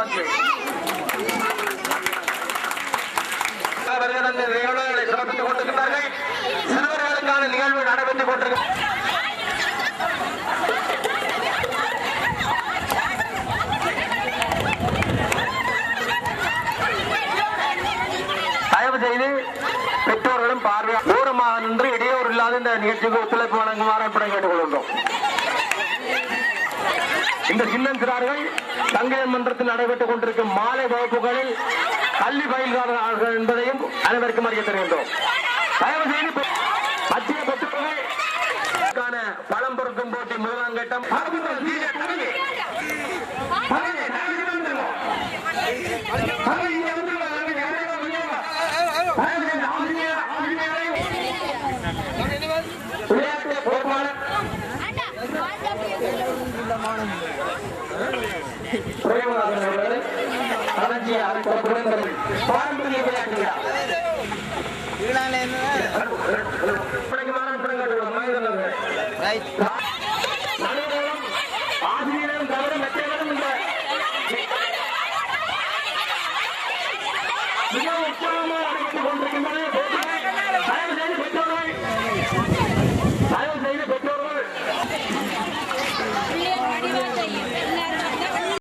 வந்து நிகழ்வுகளை சிறப்பித்துக் கொண்டிருக்கிறார்கள். சிறுவர்களுக்கான நிகழ்வு நடைபெற்றுக் கொண்டிருக்கிறது. தயவு செய்து பெற்றோர்களும் பார்வையா தூரமாக நின்று இடையூறு இல்லாத இந்த நிகழ்ச்சிக்கு ஒத்துழைப்பு வழங்குமாறு அன்புடன் கேட்டுக் கொள்கின்றோம். இந்த சின்னஞ்சிறார்கள் தங்கையர் மன்றத்தில் நடைபெற்றுக் கொண்டிருக்கும் மாலை வகுப்புகளில் கல்வி பயில்கிறார்கள் என்பதையும் அனைவருக்கும் அறிய தருகின்றோம். தயவு செய்து மத்திய பெற்றோர்களுக்கான பழம் பொருட்கும் போட்டி முதலாம் கட்டம் விளையாட்டு பொறுப்பாளர் பாரம்பரிய விளையாட்டுகள் ஆசிரியரும் தவிர மற்றவரும் மிக முக்கிய